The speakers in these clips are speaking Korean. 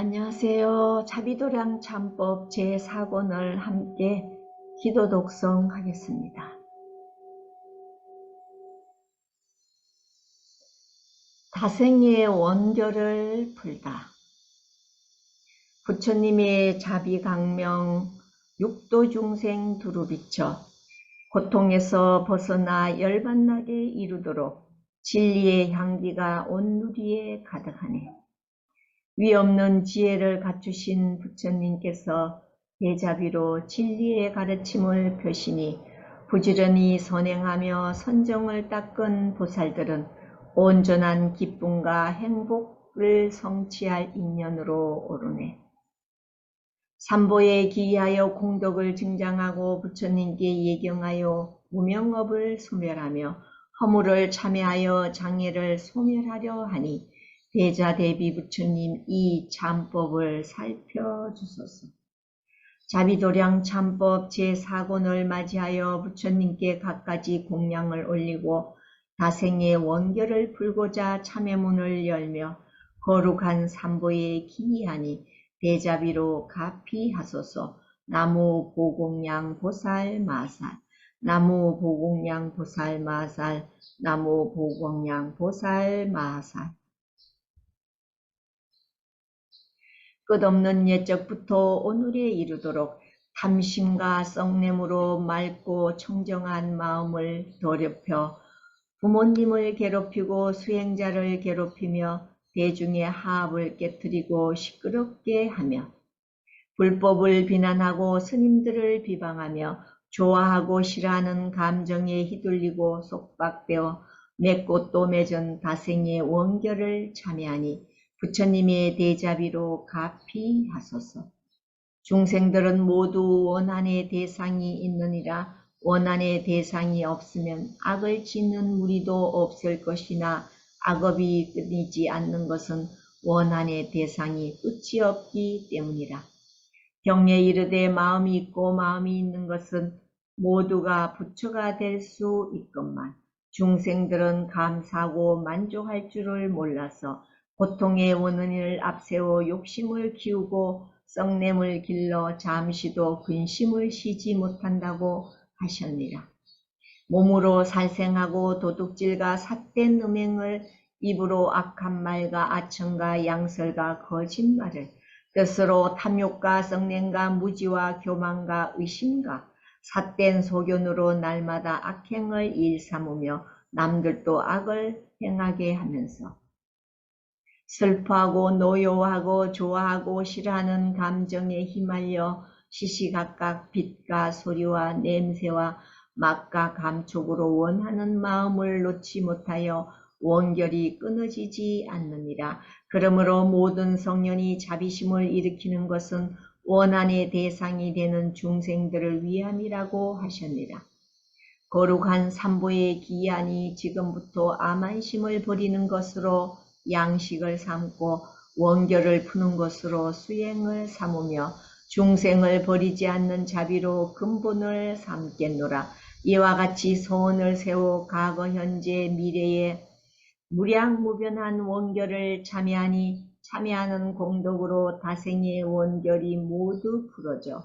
안녕하세요. 자비도량 참법 제4권을 함께 기도 독송하겠습니다. 다생의 원결을 풀다. 부처님의 자비강명 육도중생 두루비쳐 고통에서 벗어나 열반나게 이루도록 진리의 향기가 온 누리에 가득하네. 위없는 지혜를 갖추신 부처님께서 대자비로 진리의 가르침을 펴시니 부지런히 선행하며 선정을 닦은 보살들은 온전한 기쁨과 행복을 성취할 인연으로 오르네. 삼보에 기이하여 공덕을 증장하고 부처님께 예경하여 무명업을 소멸하며 허물을 참회하여 장애를 소멸하려 하니 대자대비 부처님 이 참법을 살펴주소서. 자비도량 참법 제4권을 맞이하여 부처님께 갖가지 공양을 올리고 다생의 원결을 풀고자 참회문을 열며 거룩한 삼보에 기이하니 대자비로 가피하소서. 나무 보공양 보살 마살, 나무 보공양 보살 마살, 나무 보공양 보살 마살. 끝없는 옛적부터 오늘에 이르도록 탐심과 썩냄으로 맑고 청정한 마음을 더럽혀 부모님을 괴롭히고 수행자를 괴롭히며 대중의 화합을 깨뜨리고 시끄럽게 하며 불법을 비난하고 스님들을 비방하며 좋아하고 싫어하는 감정에 휘둘리고 속박되어 맺고 또 맺은 다생의 원결을 참여하니 부처님의 대자비로 가피하소서. 중생들은 모두 원한의 대상이 있느니라. 원한의 대상이 없으면 악을 짓는 무리도 없을 것이나 악업이 끊이지 않는 것은 원한의 대상이 끝이 없기 때문이라. 경에 이르되 마음이 있고 마음이 있는 것은 모두가 부처가 될 수 있건만 중생들은 감사하고 만족할 줄을 몰라서 고통의 원인을 앞세워 욕심을 키우고 썩냄을 길러 잠시도 근심을 쉬지 못한다고 하셨니라. 몸으로 살생하고 도둑질과 삿된 음행을, 입으로 악한 말과 아청과 양설과 거짓말을, 뜻으로 탐욕과 썩냄과 무지와 교만과 의심과 삿된 소견으로 날마다 악행을 일삼으며 남들도 악을 행하게 하면서 슬퍼하고 노여워하고 좋아하고 싫어하는 감정에 휘말려 시시각각 빛과 소리와 냄새와 맛과 감촉으로 원하는 마음을 놓지 못하여 원결이 끊어지지 않느니라. 그러므로 모든 성년이 자비심을 일으키는 것은 원한의 대상이 되는 중생들을 위함이라고 하셨니라. 거룩한 삼보의 기한이 지금부터 아만심을 버리는 것으로 양식을 삼고 원결을 푸는 것으로 수행을 삼으며 중생을 버리지 않는 자비로 근본을 삼겠노라. 이와 같이 소원을 세워 과거 현재 미래에 무량무변한 원결을 참여하니 참여하는 공덕으로 다생의 원결이 모두 풀어져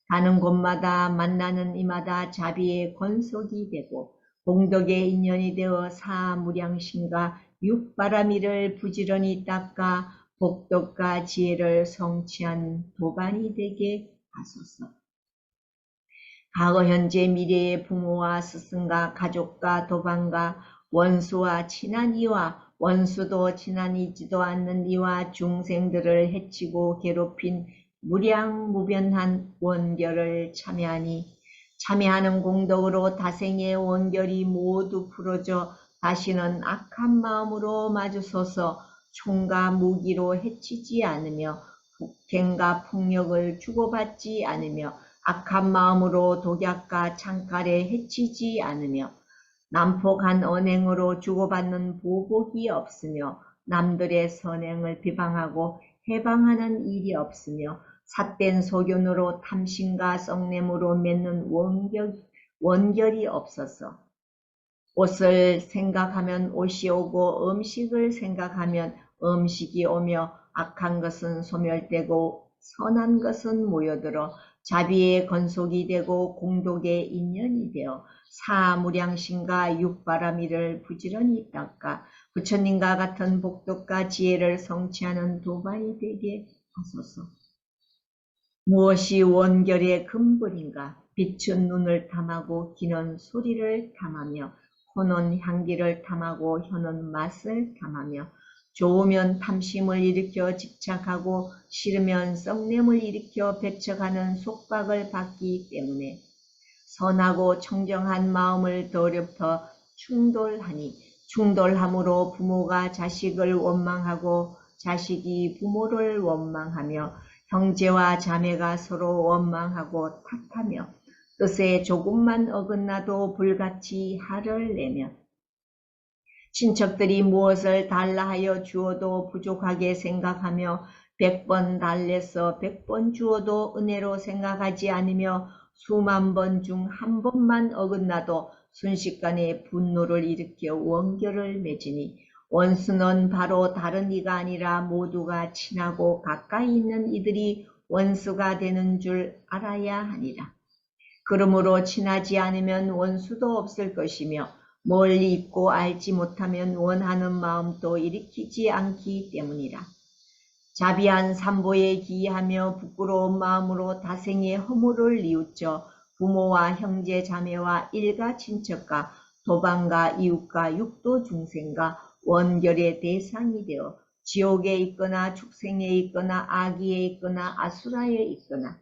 가는 곳마다 만나는 이마다 자비의 권속이 되고 공덕의 인연이 되어 사무량심과 육바라미를 부지런히 닦아 복덕과 지혜를 성취한 도반이 되게 하소서. 과거 현재 미래의 부모와 스승과 가족과 도반과 원수와 친한 이와 원수도 친한이지도 않는 이와 중생들을 해치고 괴롭힌 무량무변한 원결을 참여하니 참여하는 공덕으로 다생의 원결이 모두 풀어져 다시는 악한 마음으로 마주서서 총과 무기로 해치지 않으며 폭행과 폭력을 주고받지 않으며 악한 마음으로 독약과 창칼에 해치지 않으며 난폭한 언행으로 주고받는 보복이 없으며 남들의 선행을 비방하고 해방하는 일이 없으며 삿된 소견으로 탐심과 썩냄으로 맺는 원결이 없어서 옷을 생각하면 옷이 오고 음식을 생각하면 음식이 오며 악한 것은 소멸되고 선한 것은 모여들어 자비의 건속이 되고 공덕의 인연이 되어 사무량심과 육바라미를 부지런히 닦아 부처님과 같은 복덕과 지혜를 성취하는 도반이 되게 하소서. 무엇이 원결의 근본인가? 빛은 눈을 탐하고 귀는 소리를 탐하며 코는 향기를 탐하고 혀는 맛을 탐하며 좋으면 탐심을 일으켜 집착하고 싫으면 썩냄을 일으켜 배척하는 속박을 받기 때문에 선하고 청정한 마음을 더럽혀 충돌하니 충돌함으로 부모가 자식을 원망하고 자식이 부모를 원망하며 형제와 자매가 서로 원망하고 탓하며 뜻에 조금만 어긋나도 불같이 화를 내며 친척들이 무엇을 달라 하여 주어도 부족하게 생각하며 100번 달래서 100번 주어도 은혜로 생각하지 않으며 수만 번 중 한 번만 어긋나도 순식간에 분노를 일으켜 원결을 맺으니 원수는 바로 다른 이가 아니라 모두가 친하고 가까이 있는 이들이 원수가 되는 줄 알아야 하니라. 그러므로 친하지 않으면 원수도 없을 것이며 멀리 있고 알지 못하면 원하는 마음도 일으키지 않기 때문이라. 자비한 삼보에 기이하며 부끄러운 마음으로 다생의 허물을 뉘우쳐 부모와 형제 자매와 일가 친척과 도방과 이웃과 육도 중생과 원결의 대상이 되어 지옥에 있거나 축생에 있거나 아기에 있거나 아수라에 있거나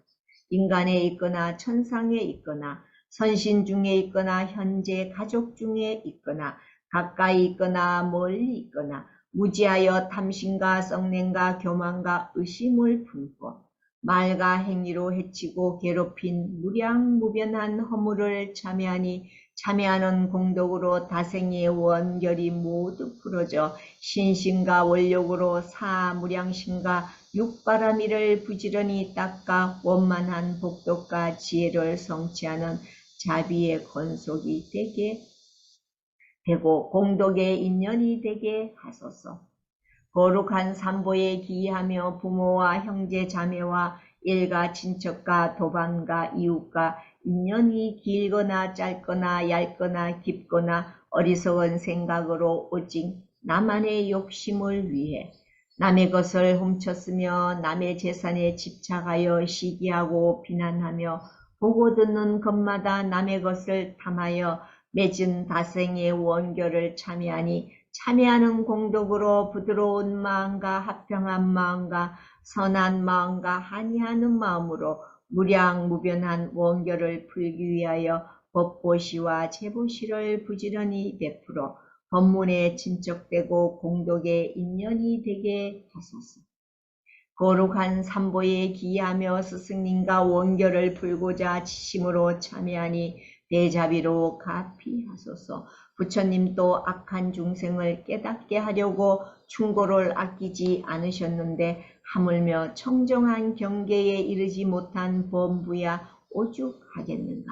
인간에 있거나 천상에 있거나 선신 중에 있거나 현재 가족 중에 있거나 가까이 있거나 멀리 있거나 무지하여 탐심과 썩냄과 교만과 의심을 품고 말과 행위로 해치고 괴롭힌 무량무변한 허물을 참여하니 참여하는 공덕으로 다생의 원결이 모두 풀어져 신심과 원력으로 사무량심과 육바라미를 부지런히 닦아 원만한 복덕과 지혜를 성취하는 자비의 건속이 되고 공덕의 인연이 되게 하소서. 거룩한 삼보에 기이하며 부모와 형제 자매와 일가 친척과 도반과 이웃과 인연이 길거나 짧거나 얇거나 깊거나 어리석은 생각으로 오직 나만의 욕심을 위해 남의 것을 훔쳤으며 남의 재산에 집착하여 시기하고 비난하며 보고 듣는 것마다 남의 것을 탐하여 맺은 다생의 원결을 참여하니 참여하는 공덕으로 부드러운 마음과 합평한 마음과 선한 마음과 한이하는 마음으로 무량무변한 원결을 풀기 위하여 법보시와 제보시를 부지런히 베풀어 법문에 친척되고 공덕의 인연이 되게 하소서. 거룩한 삼보에 기이하며 스승님과 원결을 풀고자 지심으로 참여하니 대자비로 가피하소서. 부처님도 악한 중생을 깨닫게 하려고 충고를 아끼지 않으셨는데 하물며 청정한 경계에 이르지 못한 범부야 오죽하겠는가.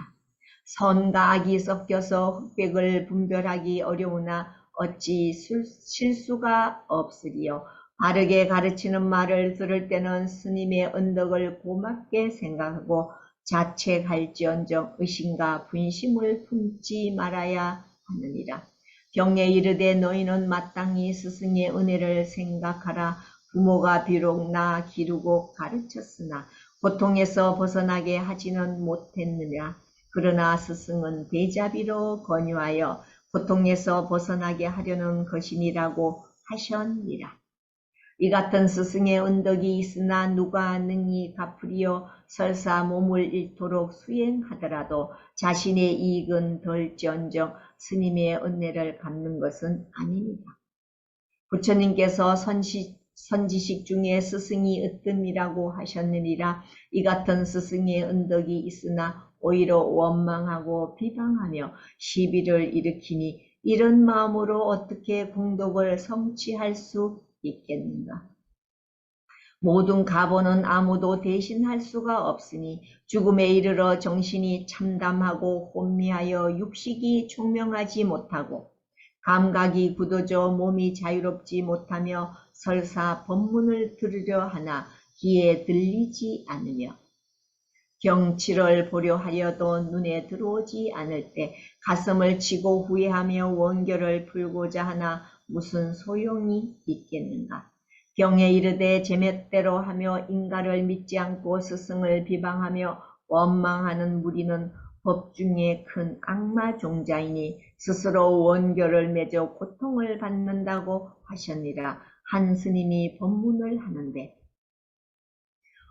선과 악이 섞여서 흑백을 분별하기 어려우나 어찌 실수가 없으리요. 바르게 가르치는 말을 들을 때는 스님의 언덕을 고맙게 생각하고 자책할지언정 의심과 분심을 품지 말아야 하느니라. 경에 이르되 너희는 마땅히 스승의 은혜를 생각하라. 부모가 비록 나 기르고 가르쳤으나 고통에서 벗어나게 하지는 못했느냐. 그러나 스승은 대자비로 권유하여 고통에서 벗어나게 하려는 것이니라고 하셨니라. 이 같은 스승의 은덕이 있으나 누가 능히 갚으리요. 설사 몸을 잃도록 수행하더라도 자신의 이익은 덜지언정 스님의 은혜를 갚는 것은 아닙니다. 부처님께서 선지식 중에 스승이 으뜸이라고 하셨느니라. 이 같은 스승의 은덕이 있으나 오히려 원망하고 비방하며 시비를 일으키니 이런 마음으로 어떻게 공덕을 성취할 수 있겠는가. 모든 가보는 아무도 대신할 수가 없으니 죽음에 이르러 정신이 참담하고 혼미하여 육식이 총명하지 못하고 감각이 굳어져 몸이 자유롭지 못하며 설사 법문을 들으려 하나 귀에 들리지 않으며 경치를 보려 하여도 눈에 들어오지 않을 때 가슴을 치고 후회하며 원결을 풀고자 하나 무슨 소용이 있겠는가. 경에 이르되 제멋대로 하며 인가를 믿지 않고 스승을 비방하며 원망하는 무리는 법중에 큰 악마 종자이니 스스로 원결을 맺어 고통을 받는다고 하셨니라. 한 스님이 법문을 하는데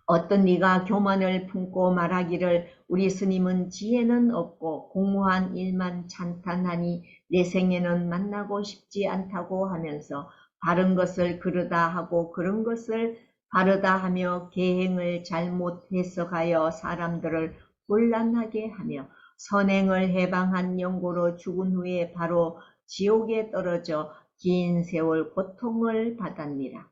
어떤 네가 교만을 품고 말하기를 우리 스님은 지혜는 없고 공무한 일만 찬탄하니 내 생에는 만나고 싶지 않다고 하면서 바른 것을 그르다 하고 그런 것을 바르다 하며 계행을 잘못 해석하여 사람들을 곤란하게 하며 선행을 해방한 영고로 죽은 후에 바로 지옥에 떨어져 긴 세월 고통을 받았니라.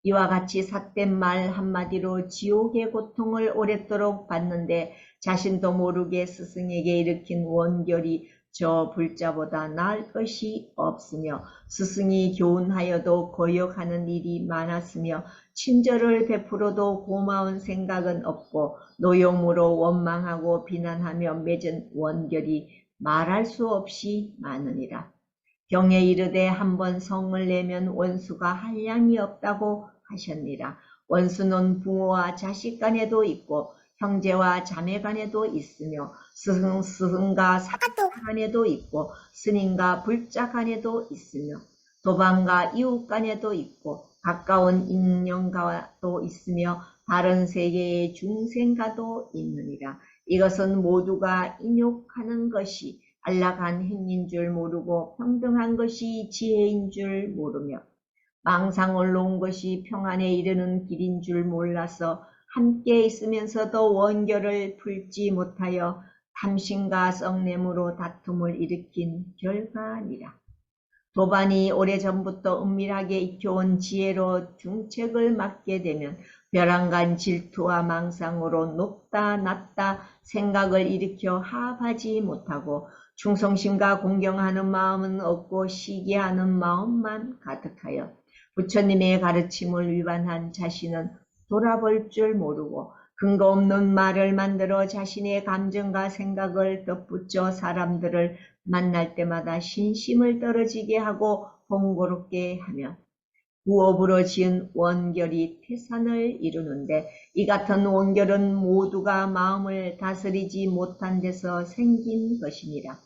이와 같이 삿된 말 한마디로 지옥의 고통을 오랫도록 받는데 자신도 모르게 스승에게 일으킨 원결이 저 불자보다 나을 것이 없으며 스승이 교훈하여도 거역하는 일이 많았으며 친절을 베풀어도 고마운 생각은 없고 노용으로 원망하고 비난하며 맺은 원결이 말할 수 없이 많으니라. 경에 이르되 한번 성을 내면 원수가 한량이 없다고 하셨니라. 원수는 부모와 자식 간에도 있고 형제와 자매 간에도 있으며 스승과 사자 간에도 있고 스님과 불자 간에도 있으며 도방과 이웃 간에도 있고 가까운 인연과도 있으며 다른 세계의 중생과도 있느니라. 이것은 모두가 인욕하는 것이 안락한 행인 줄 모르고 평등한 것이 지혜인 줄 모르며 망상을 놓은 것이 평안에 이르는 길인 줄 몰라서 함께 있으면서도 원결을 풀지 못하여 탐심과 썩냄으로 다툼을 일으킨 결과니라. 도반이 오래전부터 은밀하게 익혀온 지혜로 중책을 맡게 되면 벼랑간 질투와 망상으로 높다 낮다 생각을 일으켜 합하지 못하고 충성심과 공경하는 마음은 없고 시기하는 마음만 가득하여 부처님의 가르침을 위반한 자신은 돌아볼 줄 모르고 근거 없는 말을 만들어 자신의 감정과 생각을 덧붙여 사람들을 만날 때마다 신심을 떨어지게 하고 번거롭게 하며 부업으로 지은 원결이 태산을 이루는데 이 같은 원결은 모두가 마음을 다스리지 못한 데서 생긴 것이니라.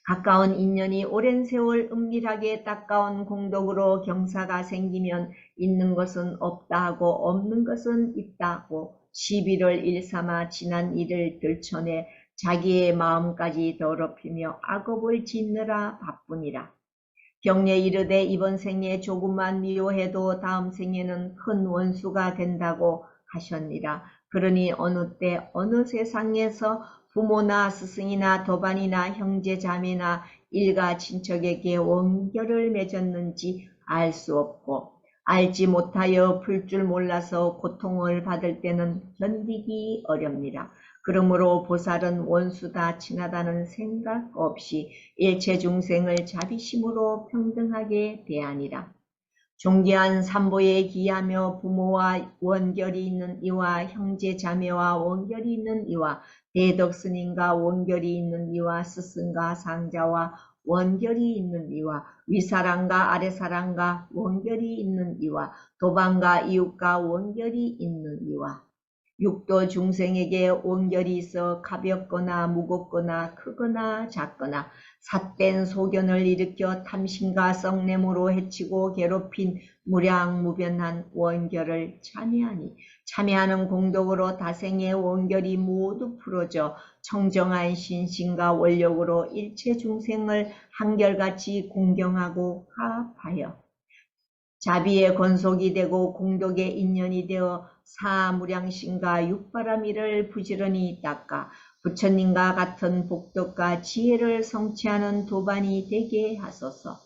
가까운 인연이 오랜 세월 은밀하게 닦아온 공덕으로 경사가 생기면 있는 것은 없다 하고 없는 것은 있다 하고 시비를 일삼아 지난 일을 들춰내 자기의 마음까지 더럽히며 악업을 짓느라 바쁘니라. 경례 이르되 이번 생에 조금만 미워해도 다음 생에는 큰 원수가 된다고 하셨니라. 그러니 어느 때 어느 세상에서 부모나 스승이나 도반이나 형제 자매나 일가 친척에게 원결을 맺었는지 알 수 없고 알지 못하여 풀 줄 몰라서 고통을 받을 때는 견디기 어렵니라. 그러므로 보살은 원수다 친하다는 생각 없이 일체 중생을 자비심으로 평등하게 대하니라. 존귀한 삼보에 기하며 부모와 원결이 있는 이와 형제 자매와 원결이 있는 이와 대덕 스님과 원결이 있는 이와 스승과 상자와 원결이 있는 이와 위사람과 아래사람과 원결이 있는 이와 도방과 이웃과 원결이 있는 이와 육도 중생에게 원결이 있어 가볍거나 무겁거나 크거나 작거나 삿된 소견을 일으켜 탐심과 썩냄으로 해치고 괴롭힌 무량무변한 원결을 참여하니 참여하는 공덕으로 다생의 원결이 모두 풀어져 청정한 신심과 원력으로 일체 중생을 한결같이 공경하고 화합하여 자비의 권속이 되고 공덕의 인연이 되어 사무량심과 육바라미를 부지런히 닦아 부처님과 같은 복덕과 지혜를 성취하는 도반이 되게 하소서.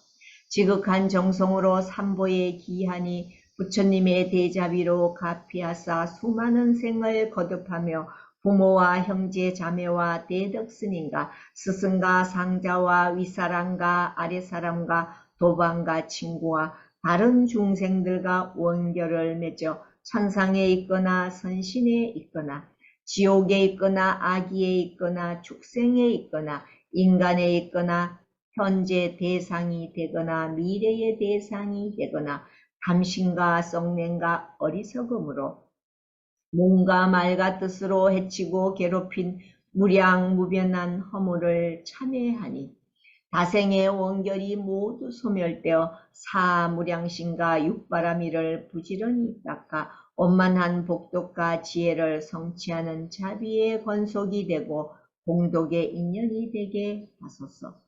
지극한 정성으로 삼보에 기하니 부처님의 대자비로 가피하사 수많은 생을 거듭하며 부모와 형제 자매와 대덕 스님과 스승과 상자와 윗사람과 아랫사람과 도반과 친구와 다른 중생들과 원결을 맺어 천상에 있거나 선신에 있거나 지옥에 있거나 아기에 있거나 축생에 있거나 인간에 있거나 현재 대상이 되거나 미래의 대상이 되거나 탐심과 썩냄과 어리석음으로 몸과 말과 뜻으로 해치고 괴롭힌 무량무변한 허물을 참회하니 다생의 원결이 모두 소멸되어 사무량신과 육바라미를 부지런히 닦아 원만한 복덕과 지혜를 성취하는 자비의 권속이 되고 공덕의 인연이 되게 하소서.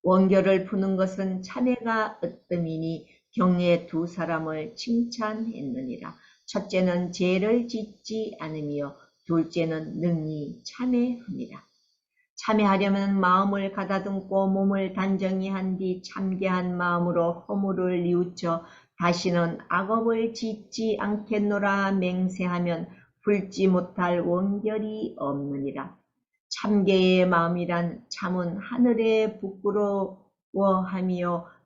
원결을 푸는 것은 참회가 으뜸이니 경에 두 사람을 칭찬했느니라. 첫째는 죄를 짓지 않으며 둘째는 능히 참회합니다. 참회하려면 마음을 가다듬고 몸을 단정히 한 뒤 참개한 마음으로 허물을 뉘우쳐 다시는 악업을 짓지 않겠노라 맹세하면 풀지 못할 원결이 없느니라. 참개의 마음이란 참은 하늘에 부끄러워하며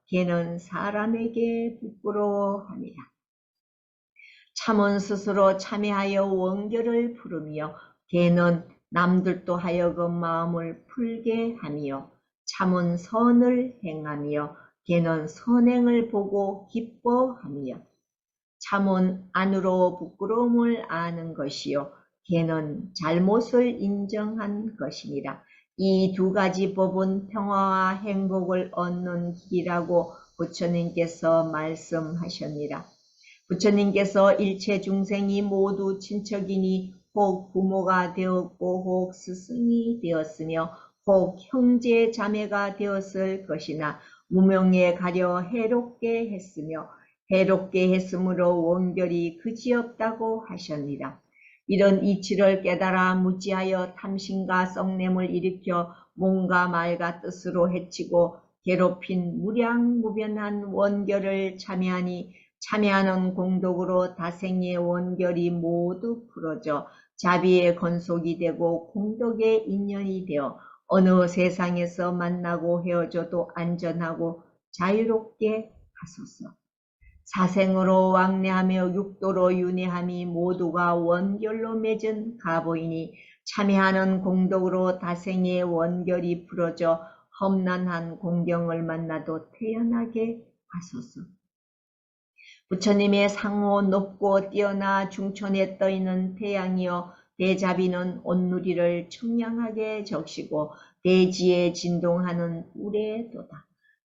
개는 사람에게 부끄러워함이라. 참은 스스로 참회하여 원결을 풀으며 개는 남들도 하여금 마음을 풀게 하며 참은 선을 행하며 개는 선행을 보고 기뻐하며 참은 안으로 부끄러움을 아는 것이요 개는 잘못을 인정한 것이니라. 이 두 가지 법은 평화와 행복을 얻는 길이라고 부처님께서 말씀하셨니라. 부처님께서 일체 중생이 모두 친척이니 혹 부모가 되었고 혹 스승이 되었으며 혹 형제 자매가 되었을 것이나 무명에 가려 해롭게 했으며 해롭게 했으므로 원결이 그지없다고 하셨니라. 이런 이치를 깨달아 무지하여 탐심과 썩냄을 일으켜 몸과 말과 뜻으로 해치고 괴롭힌 무량무변한 원결을 참회하니 참회하는 공덕으로 다생의 원결이 모두 풀어져 자비의 건속이 되고 공덕의 인연이 되어 어느 세상에서 만나고 헤어져도 안전하고 자유롭게 하소서. 사생으로 왕래하며 육도로 윤회함이 모두가 원결로 맺은 가보이니 참회하는 공덕으로 다생의 원결이 풀어져 험난한 공경을 만나도 태연하게 하소서. 부처님의 상호 높고 뛰어나 중천에 떠있는 태양이여 대자비는 온누리를 청량하게 적시고 대지에 진동하는 우레도다.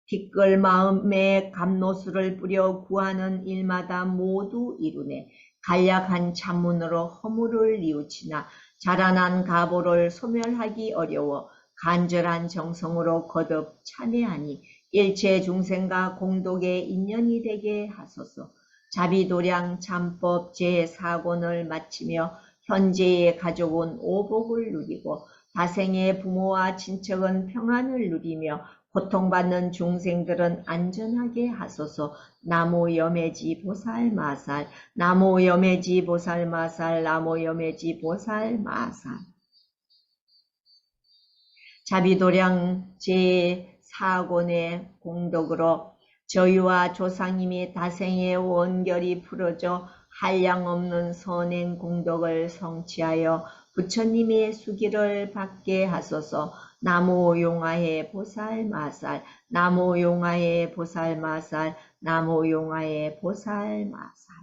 티끌 마음에 감노수를 뿌려 구하는 일마다 모두 이루네. 간략한 참문으로 허물을 뉘우치나 자라난 가보를 소멸하기 어려워 간절한 정성으로 거듭 찬회하니 일체 중생과 공덕의 인연이 되게 하소서. 자비도량 참법 제4권을 마치며 현재에 가져온 오복을 누리고 다생의 부모와 친척은 평안을 누리며 고통받는 중생들은 안전하게 하소서. 나무 여매지 보살 마살, 나무 여매지 보살 마살, 나무 여매지 보살 마살. 자비도량 제4권의 공덕으로 저희와 조상님이 다생의 원결이 풀어져 한량없는 선행 공덕을 성취하여 부처님의 수기를 받게 하소서. 나무 용화의 보살 마살, 나무 용화의 보살 마살, 나무 용화의 보살 마살.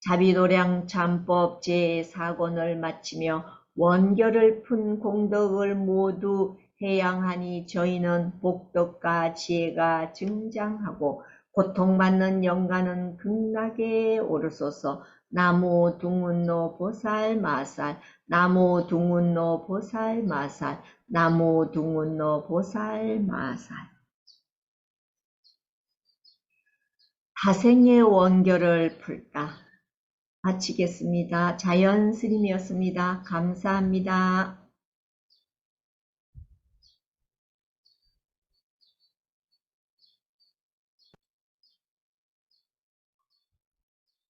자비도량 참법 제4권을 마치며 원결을 푼 공덕을 모두 해양하니 저희는 복덕과 지혜가 증장하고 고통받는 영가는 극락에 오르소서. 나무 둥운노 보살 마살, 나무 둥운노 보살 마살, 나무 둥운노 보살 마살. 다생의 원결을 풀다. 마치겠습니다. 자연스님이었습니다. 감사합니다.